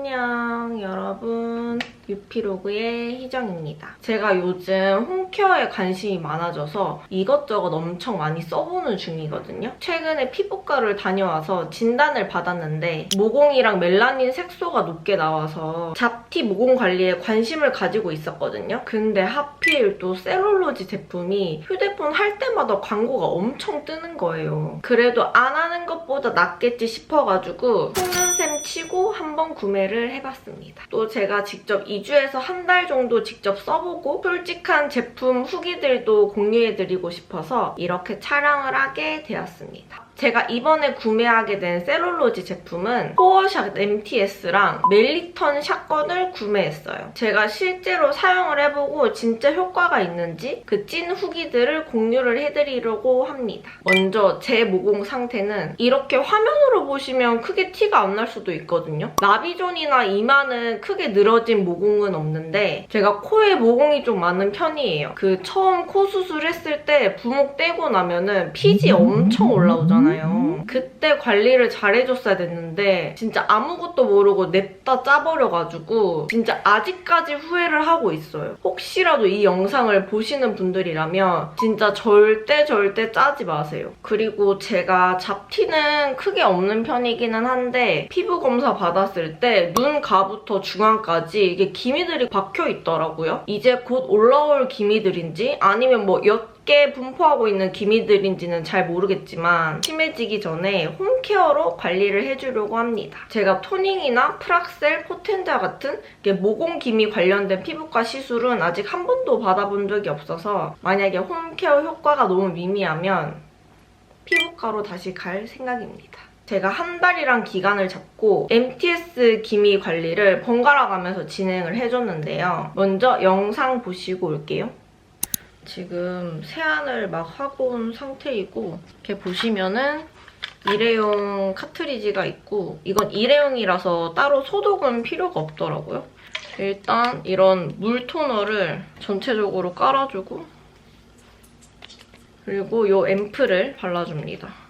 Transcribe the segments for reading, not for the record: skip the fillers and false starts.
안녕 여러분, 유피로그의 희정입니다. 제가 요즘 홈케어에 관심이 많아져서 이것저것 엄청 많이 써보는 중이거든요. 최근에 피부과를 다녀와서 진단을 받았는데 모공이랑 멜라닌 색소가 높게 나와서 잡티 모공 관리에 관심을 가지고 있었거든요. 근데 하필 또 셀룰로지 제품이 휴대폰 할 때마다 광고가 엄청 뜨는 거예요. 그래도 안 하는 것보다 낫겠지 싶어가지고 속는셈 치고 한번 구매를 해봤습니다. 또 제가 직접 2주에서 한 달 정도 직접 써보고 솔직한 제품 후기들도 공유해드리고 싶어서 이렇게 촬영을 하게 되었습니다. 제가 이번에 구매하게 된 셀룰로지 제품은 포어샷 MTS랑 멜리턴 샷건을 구매했어요. 제가 실제로 사용을 해보고 진짜 효과가 있는지 그 찐 후기들을 공유를 해드리려고 합니다. 먼저 제 모공 상태는 이렇게 화면으로 보시면 크게 티가 안 날 수도 있거든요. 나비존이나 이마는 크게 늘어진 모공은 없는데 제가 코에 모공이 좀 많은 편이에요. 그 처음 코 수술했을 때 부목 떼고 나면은 피지 엄청 올라오잖아요. 그때 관리를 잘해줬어야 됐는데 진짜 아무것도 모르고 냅다 짜버려가지고 진짜 아직까지 후회를 하고 있어요. 혹시라도 이 영상을 보시는 분들이라면 진짜 절대 짜지 마세요. 그리고 제가 잡티는 크게 없는 편이기는 한데 피부 검사 받았을 때 눈 가부터 중앙까지 이게 기미들이 박혀 있더라고요. 이제 곧 올라올 기미들인지 아니면 뭐 옅게 분포하고 있는 기미들인지는 잘 모르겠지만 심해지기 전에 홈케어로 관리를 해주려고 합니다. 제가 토닝이나 프락셀, 포텐자 같은 모공 기미 관련된 피부과 시술은 아직 한 번도 받아본 적이 없어서 만약에 홈케어 효과가 너무 미미하면 피부과로 다시 갈 생각입니다. 제가 한 달이란 기간을 잡고 MTS 기미 관리를 번갈아 가면서 진행을 해줬는데요. 먼저 영상 보시고 올게요. 지금 세안을 막 하고 온 상태이고 이렇게 보시면은 일회용 카트리지가 있고 이건 일회용이라서 따로 소독은 필요가 없더라고요. 일단 이런 물 토너를 전체적으로 깔아주고 그리고 이 앰플을 발라줍니다.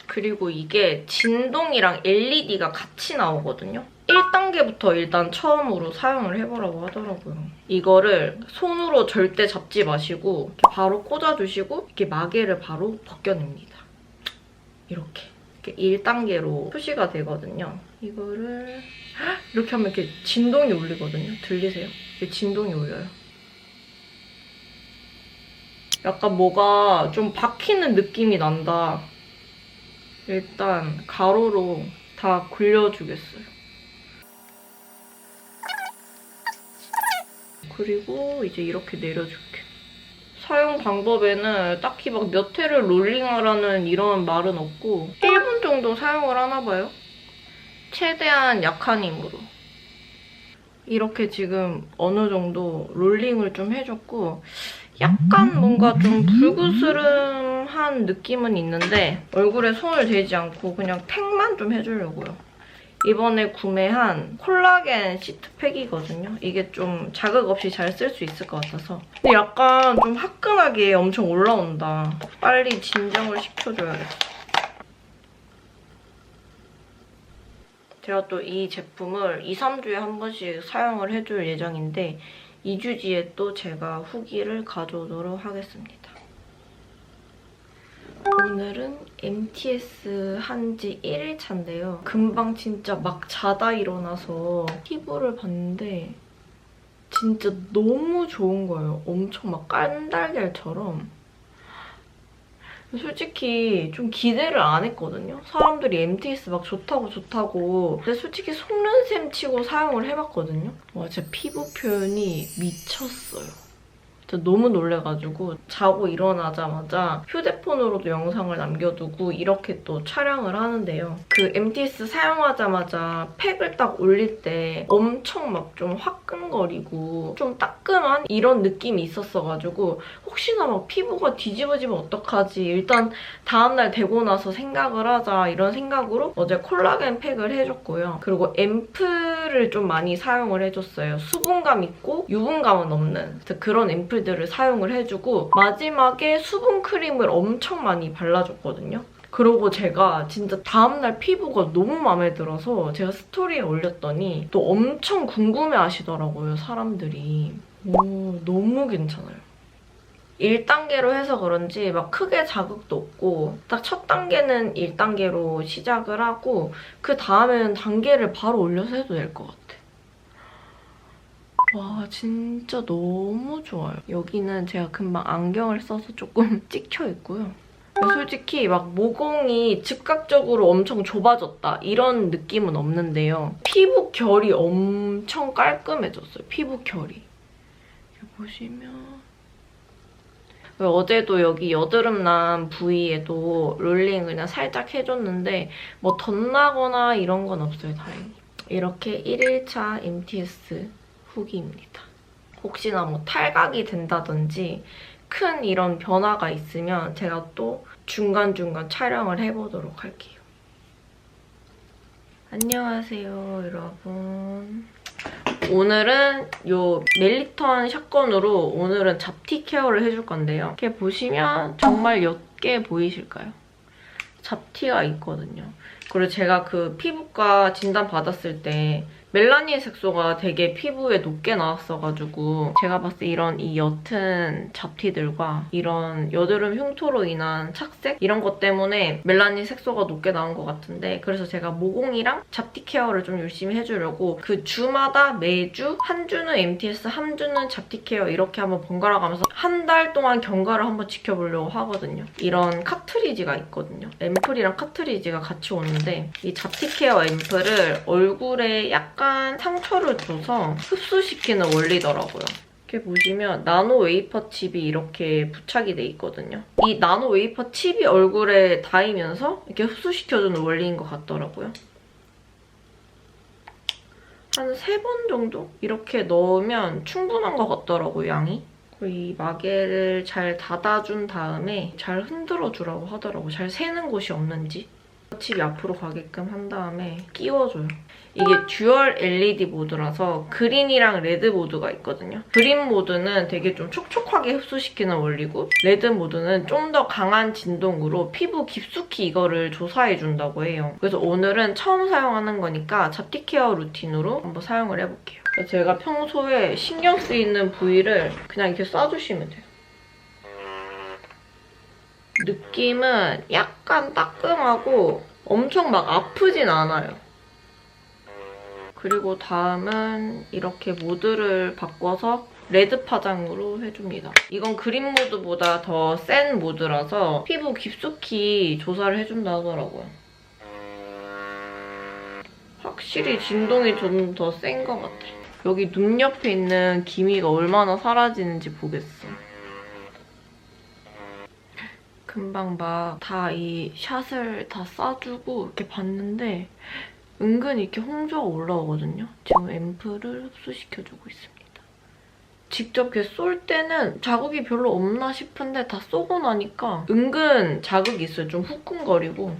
그리고 이게 진동이랑 LED가 같이 나오거든요. 1단계부터 일단 처음으로 사용을 해보라고 하더라고요. 이거를 손으로 절대 잡지 마시고 이렇게 바로 꽂아주시고 이렇게 마개를 바로 벗겨냅니다. 이렇게 1단계로 표시가 되거든요. 이거를 이렇게 하면 이렇게 진동이 울리거든요. 들리세요? 이렇게 진동이 울려요. 약간 뭐가 좀 박히는 느낌이 난다. 일단 가로로 다 굴려주겠어요. 그리고 이제 이렇게 내려줄게. 사용 방법에는 딱히 막 몇 회를 롤링하라는 이런 말은 없고 1분 정도 사용을 하나 봐요. 최대한 약한 힘으로. 이렇게 지금 어느 정도 롤링을 좀 해줬고 약간 뭔가 좀 불그스름한 느낌은 있는데 얼굴에 손을 대지 않고 그냥 팩만 좀 해주려고요. 이번에 구매한 콜라겐 시트팩이거든요. 이게 좀 자극 없이 잘 쓸 수 있을 것 같아서. 근데 약간 좀 화끈하게 엄청 올라온다. 빨리 진정을 시켜줘야겠다. 제가 또 이 제품을 2, 3주에 한 번씩 사용을 해줄 예정인데 2주 뒤에 또 제가 후기를 가져오도록 하겠습니다. 오늘은 MTS 한지 1일차인데요. 금방 진짜 막 자다 일어나서 피부를 봤는데 진짜 너무 좋은 거예요. 엄청 막 깐달걀처럼. 솔직히 좀 기대를 안 했거든요. 사람들이 MTS 막 좋다고 근데 솔직히 속는셈 치고 사용을 해봤거든요. 와 진짜 피부 표현이 미쳤어요. 진짜 너무 놀래가지고 자고 일어나자마자 휴대폰으로도 영상을 남겨두고 이렇게 또 촬영을 하는데요. 그 MTS 사용하자마자 팩을 딱 올릴 때 엄청 막 좀 화끈거리고 좀 따끔한 이런 느낌이 있었어가지고 혹시나 막 피부가 뒤집어지면 어떡하지? 일단 다음날 되고 나서 생각을 하자 이런 생각으로 어제 콜라겐 팩을 해줬고요. 그리고 앰플을 좀 많이 사용을 해줬어요. 수분감 있고 유분감은 없는 그런 앰플들을 사용을 해주고 마지막에 수분 크림을 엄청 많이 발라줬거든요. 그리고 제가 진짜 다음날 피부가 너무 마음에 들어서 제가 스토리에 올렸더니 또 엄청 궁금해하시더라고요, 사람들이. 오, 너무 괜찮아요. 1단계로 해서 그런지 막 크게 자극도 없고 딱 첫 단계는 1단계로 시작을 하고 그 다음에는 단계를 바로 올려서 해도 될 것 같아. 와, 진짜 너무 좋아요. 여기는 제가 금방 안경을 써서 조금 찍혀 있고요. 솔직히 막 모공이 즉각적으로 엄청 좁아졌다 이런 느낌은 없는데요. 피부 결이 엄청 깔끔해졌어요. 피부 결이. 이렇게 보시면 어제도 여기 여드름 난 부위에도 롤링 그냥 살짝 해줬는데 뭐 덧나거나 이런 건 없어요, 다행히. 이렇게 1일차 MTS 후기입니다. 혹시나 뭐 탈각이 된다든지 큰 이런 변화가 있으면 제가 또 중간중간 촬영을 해보도록 할게요. 안녕하세요, 여러분. 오늘은 요 멜리턴 샷건으로 오늘은 잡티 케어를 해줄 건데요. 이렇게 보시면 정말 옅게 보이실까요? 잡티가 있거든요. 그리고 제가 그 피부과 진단 받았을 때 멜라닌 색소가 되게 피부에 높게 나왔어가지고 제가 봤을 때 이런 이 옅은 잡티들과 이런 여드름 흉터로 인한 착색 이런 것 때문에 멜라닌 색소가 높게 나온 것 같은데 그래서 제가 모공이랑 잡티 케어를 좀 열심히 해주려고 그 주마다 매주 한 주는 MTS, 한 주는 잡티 케어 이렇게 한번 번갈아 가면서 한 달 동안 경과를 한번 지켜보려고 하거든요. 이런 카트리지가 있거든요. 앰플이랑 카트리지가 같이 오는데 이 잡티 케어 앰플을 얼굴에 약간 상처를 줘서 흡수시키는 원리더라고요. 이렇게 보시면 나노 웨이퍼 칩이 이렇게 부착이 돼 있거든요. 이 나노 웨이퍼 칩이 얼굴에 닿으면서 이렇게 흡수시켜주는 원리인 것 같더라고요. 한 3번 정도 이렇게 넣으면 충분한 것 같더라고요, 양이. 이 마개를 잘 닫아준 다음에 잘 흔들어주라고 하더라고요. 잘 새는 곳이 없는지. 칩이 앞으로 가게끔 한 다음에 끼워줘요. 이게 듀얼 LED 모드라서 그린이랑 레드 모드가 있거든요. 그린 모드는 되게 좀 촉촉하게 흡수시키는 원리고 레드 모드는 좀 더 강한 진동으로 피부 깊숙이 이거를 조사해준다고 해요. 그래서 오늘은 처음 사용하는 거니까 잡티 케어 루틴으로 한번 사용을 해볼게요. 제가 평소에 신경 쓰이는 부위를 그냥 이렇게 쏴주시면 돼요. 느낌은 약간 따끔하고 엄청 막 아프진 않아요. 그리고 다음은 이렇게 모드를 바꿔서 레드 파장으로 해줍니다. 이건 그린 모드보다 더 센 모드라서 피부 깊숙이 조사를 해준다 하더라고요. 확실히 진동이 좀 더 센 것 같아요. 여기 눈 옆에 있는 기미가 얼마나 사라지는지 보겠어. 금방 막 다 이 샷을 다 쏴주고 이렇게 봤는데 은근히 이렇게 홍조가 올라오거든요. 지금 앰플을 흡수시켜주고 있습니다. 직접 이렇게 쏠 때는 자극이 별로 없나 싶은데 다 쏘고 나니까 은근 자극이 있어요. 좀 후끈거리고.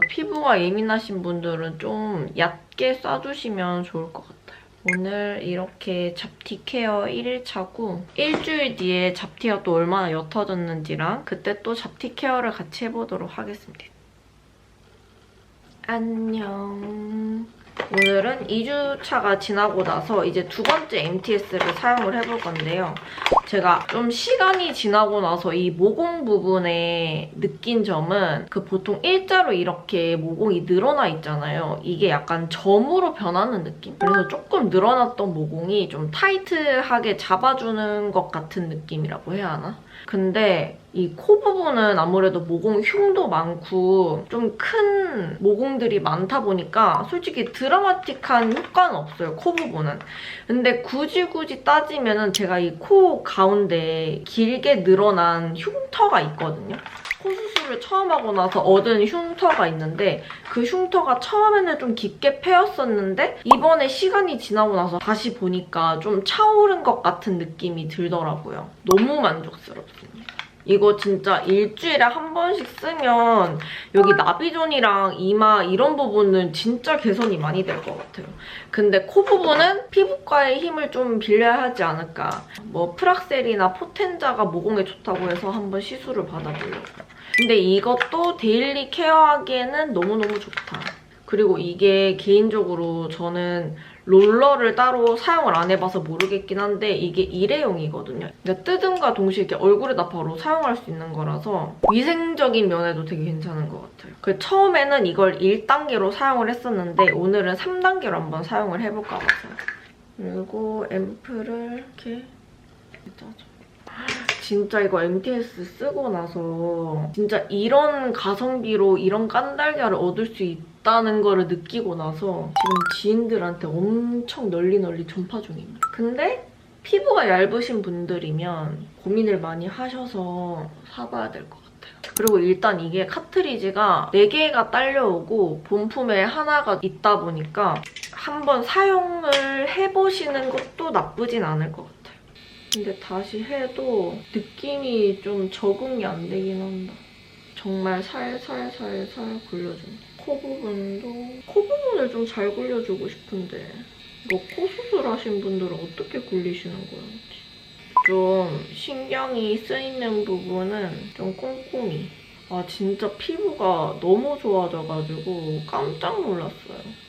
피부가 예민하신 분들은 좀 얕게 쏴주시면 좋을 것 같아요. 오늘 이렇게 잡티 케어 1일차고 일주일 뒤에 잡티가 또 얼마나 옅어졌는지랑 그때 또 잡티 케어를 같이 해보도록 하겠습니다. 안녕. 오늘은 2주차가 지나고 나서 이제 두 번째 MTS를 사용을 해볼 건데요. 제가 좀 시간이 지나고 나서 이 모공 부분에 느낀 점은 그 보통 일자로 이렇게 모공이 늘어나 있잖아요. 이게 약간 점으로 변하는 느낌? 그래서 조금 늘어났던 모공이 좀 타이트하게 잡아주는 것 같은 느낌이라고 해야 하나? 근데 이 코 부분은 아무래도 모공 흉도 많고 좀 큰 모공들이 많다 보니까 솔직히 드라마틱한 효과는 없어요, 코 부분은. 근데 굳이 따지면은 제가 이 코 가운데 길게 늘어난 흉터가 있거든요. 코 수술을 처음 하고 나서 얻은 흉터가 있는데 그 흉터가 처음에는 좀 깊게 패였었는데 이번에 시간이 지나고 나서 다시 보니까 좀 차오른 것 같은 느낌이 들더라고요. 너무 만족스럽습니다. 이거 진짜 일주일에 한 번씩 쓰면 여기 나비존이랑 이마 이런 부분은 진짜 개선이 많이 될 것 같아요. 근데 코 부분은 피부과의 힘을 좀 빌려야 하지 않을까. 뭐 프락셀이나 포텐자가 모공에 좋다고 해서 한번 시술을 받아보려고요. 근데 이것도 데일리 케어하기에는 너무너무 좋다. 그리고 이게 개인적으로 저는 롤러를 따로 사용을 안 해봐서 모르겠긴 한데 이게 일회용이거든요. 그러니까 뜯음과 동시에 이렇게 얼굴에다 바로 사용할 수 있는 거라서 위생적인 면에도 되게 괜찮은 것 같아요. 처음에는 이걸 1단계로 사용을 했었는데 오늘은 3단계로 한번 사용을 해볼까 봐서요. 그리고 앰플을 이렇게 짜줘. 진짜 이거 MTS 쓰고 나서 진짜 이런 가성비로 이런 깐달걀을 얻을 수 있다는 거를 느끼고 나서 지금 지인들한테 엄청 널리 전파 중입니다. 근데 피부가 얇으신 분들이면 고민을 많이 하셔서 사봐야 될 것 같아요. 그리고 일단 이게 카트리지가 4개가 딸려오고 본품에 하나가 있다 보니까 한번 사용을 해보시는 것도 나쁘진 않을 것 같아요. 근데 다시 해도 느낌이 좀 적응이 안 되긴 한다. 정말 살살 굴려준다. 코 부분을 좀 잘 굴려주고 싶은데 뭐 코 수술하신 분들은 어떻게 굴리시는 거였지? 좀 신경이 쓰이는 부분은 좀 꼼꼼히. 아 진짜 피부가 너무 좋아져가지고 깜짝 놀랐어요.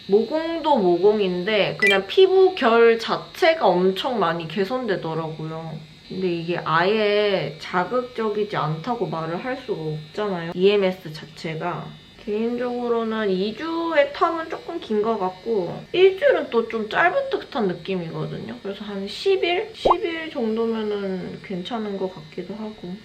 모공도 모공인데 그냥 피부 결 자체가 엄청 많이 개선되더라고요. 근데 이게 아예 자극적이지 않다고 말을 할 수가 없잖아요. EMS 자체가. 개인적으로는 2주의 텀은 조금 긴 것 같고 일주일은 또 좀 짧은 듯한 느낌이거든요. 그래서 한 10일? 10일 정도면은 괜찮은 것 같기도 하고.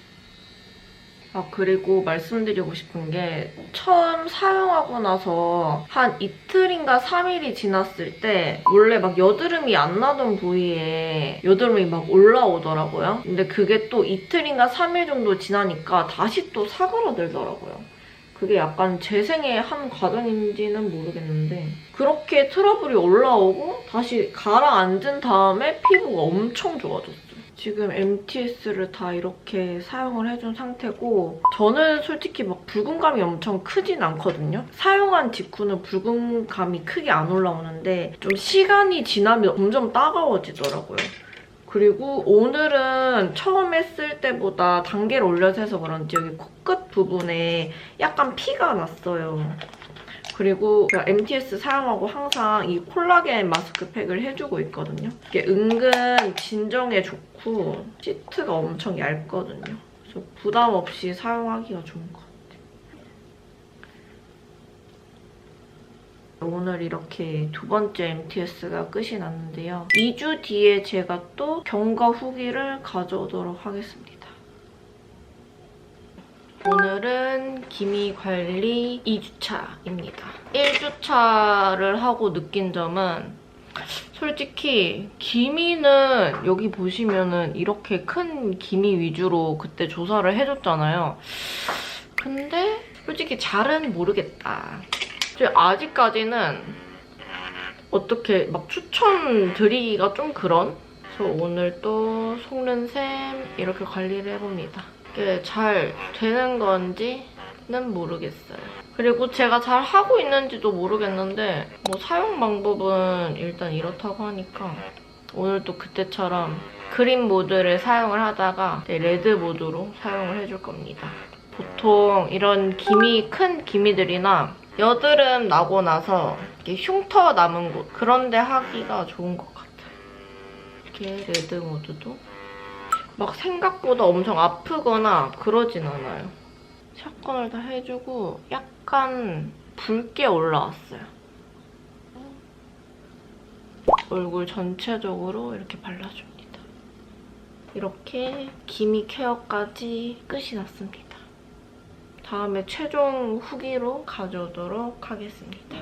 아 그리고 말씀드리고 싶은 게 처음 사용하고 나서 한 이틀인가 3일이 지났을 때 원래 막 여드름이 안 나던 부위에 여드름이 막 올라오더라고요. 근데 그게 또 이틀인가 3일 정도 지나니까 다시 또 사그라들더라고요. 그게 약간 재생의 한 과정인지는 모르겠는데 그렇게 트러블이 올라오고 다시 가라앉은 다음에 피부가 엄청 좋아졌어요. 지금 MTS를 다 이렇게 사용을 해준 상태고 저는 솔직히 막 붉은감이 엄청 크진 않거든요. 사용한 직후는 붉은감이 크게 안 올라오는데 좀 시간이 지나면 점점 따가워지더라고요. 그리고 오늘은 처음 했을 때보다 단계를 올려서 해서 그런지 여기 코끝 부분에 약간 피가 났어요. 그리고 제가 MTS 사용하고 항상 이 콜라겐 마스크팩을 해주고 있거든요. 이게 은근 진정에 좋고 시트가 엄청 얇거든요. 그래서 부담 없이 사용하기가 좋은 것 같아요. 오늘 이렇게 2번째 MTS가 끝이 났는데요. 2주 뒤에 제가 또 경과 후기를 가져오도록 하겠습니다. 오늘은 기미 관리 2주차입니다. 1주차를 하고 느낀 점은 솔직히 기미는 여기 보시면은 이렇게 큰 기미 위주로 그때 조사를 해줬잖아요. 근데 솔직히 잘은 모르겠다. 아직까지는 어떻게 막 추천드리기가 좀 그런? 그래서 오늘 또 속눈샘 이렇게 관리를 해봅니다. 이게 잘 되는 건지는 모르겠어요. 그리고 제가 잘 하고 있는지도 모르겠는데 뭐 사용 방법은 일단 이렇다고 하니까 오늘 또 그때처럼 그린 모드를 사용을 하다가 레드 모드로 사용을 해줄 겁니다. 보통 이런 큰 기미들이나 여드름 나고 나서 이렇게 흉터 남은 곳 그런 데 하기가 좋은 것 같아요. 이렇게 레드 모드도 막 생각보다 엄청 아프거나 그러진 않아요. 샷건을 다 해주고 약간 붉게 올라왔어요. 얼굴 전체적으로 이렇게 발라줍니다. 이렇게 기미 케어까지 끝이 났습니다. 다음에 최종 후기로 가져오도록 하겠습니다.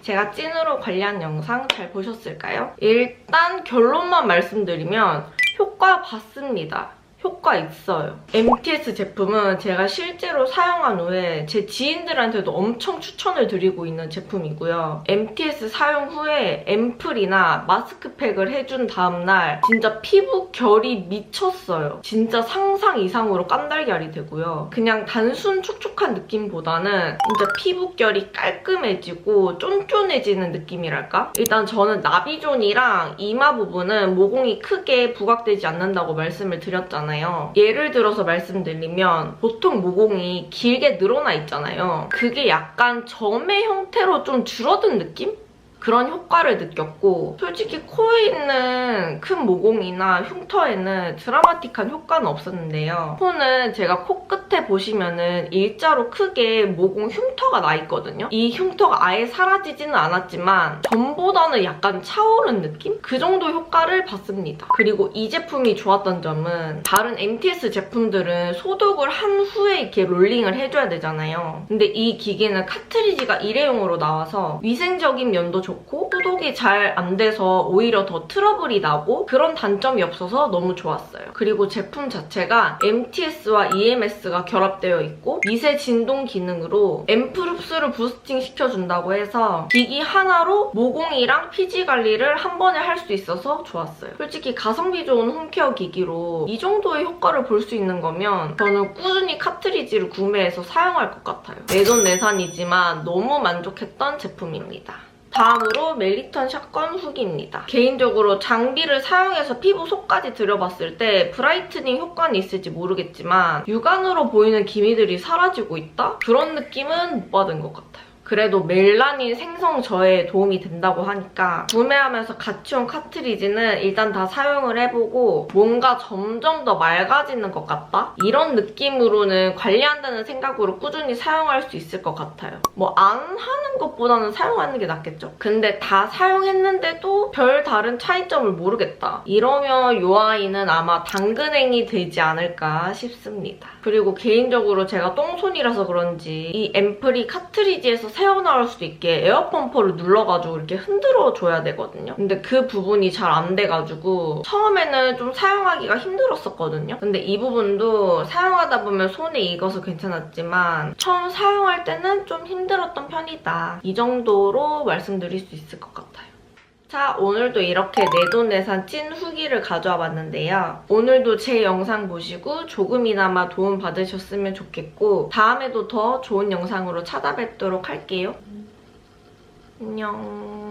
제가 찐으로 관리한 영상 잘 보셨을까요? 일단 결론만 말씀드리면 효과 봤습니다. 효과 있어요. MTS 제품은 제가 실제로 사용한 후에 제 지인들한테도 엄청 추천을 드리고 있는 제품이고요. MTS 사용 후에 앰플이나 마스크팩을 해준 다음날 진짜 피부 결이 미쳤어요. 진짜 상상 이상으로 깐달걀이 되고요. 그냥 단순 촉촉한 느낌보다는 진짜 피부 결이 깔끔해지고 쫀쫀해지는 느낌이랄까? 일단 저는 나비존이랑 이마 부분은 모공이 크게 부각되지 않는다고 말씀을 드렸잖아요. 있잖아요. 예를 들어서 말씀드리면 보통 모공이 길게 늘어나 있잖아요. 그게 약간 점의 형태로 좀 줄어든 느낌? 그런 효과를 느꼈고, 솔직히 코에 있는 큰 모공이나 흉터에는 드라마틱한 효과는 없었는데요. 코는 제가 코끝에 보시면은 일자로 크게 모공 흉터가 나 있거든요. 이 흉터가 아예 사라지지는 않았지만 전보다는 약간 차오른 느낌? 그 정도 효과를 봤습니다. 그리고 이 제품이 좋았던 점은 다른 MTS 제품들은 소독을 한 후에 이렇게 롤링을 해줘야 되잖아요. 근데 이 기계는 카트리지가 일회용으로 나와서 위생적인 면도 좋고 소독이 잘 안 돼서 오히려 더 트러블이 나고 그런 단점이 없어서 너무 좋았어요. 그리고 제품 자체가 MTS와 EMS가 결합되어 있고 미세 진동 기능으로 앰플 흡수를 부스팅 시켜준다고 해서 기기 하나로 모공이랑 피지 관리를 한 번에 할 수 있어서 좋았어요. 솔직히 가성비 좋은 홈케어 기기로 이 정도의 효과를 볼 수 있는 거면 저는 꾸준히 카트리지를 구매해서 사용할 것 같아요. 내돈내산이지만 너무 만족했던 제품입니다. 다음으로 멜리턴 샷건 후기입니다. 개인적으로 장비를 사용해서 피부 속까지 들여봤을 때 브라이트닝 효과는 있을지 모르겠지만 육안으로 보이는 기미들이 사라지고 있다? 그런 느낌은 못 받은 것 같아요. 그래도 멜라닌 생성 저해에 도움이 된다고 하니까 구매하면서 같이 온 카트리지는 일단 다 사용을 해보고 뭔가 점점 더 맑아지는 것 같다? 이런 느낌으로는 관리한다는 생각으로 꾸준히 사용할 수 있을 것 같아요. 뭐 안 하는 것보다는 사용하는 게 낫겠죠? 근데 다 사용했는데도 별 다른 차이점을 모르겠다. 이러면 이 아이는 아마 당근행이 되지 않을까 싶습니다. 그리고 개인적으로 제가 똥손이라서 그런지 이 앰플이 카트리지에서 새어나올 수 있게 에어펌퍼를 눌러가지고 이렇게 흔들어줘야 되거든요. 근데 그 부분이 잘 안 돼가지고 처음에는 좀 사용하기가 힘들었었거든요. 근데 이 부분도 사용하다 보면 손에 익어서 괜찮았지만 처음 사용할 때는 좀 힘들었던 편이다. 이 정도로 말씀드릴 수 있을 것 같아요. 자, 오늘도 이렇게 내돈내산 찐 후기를 가져와 봤는데요. 오늘도 제 영상 보시고 조금이나마 도움 받으셨으면 좋겠고 다음에도 더 좋은 영상으로 찾아뵙도록 할게요. 안녕.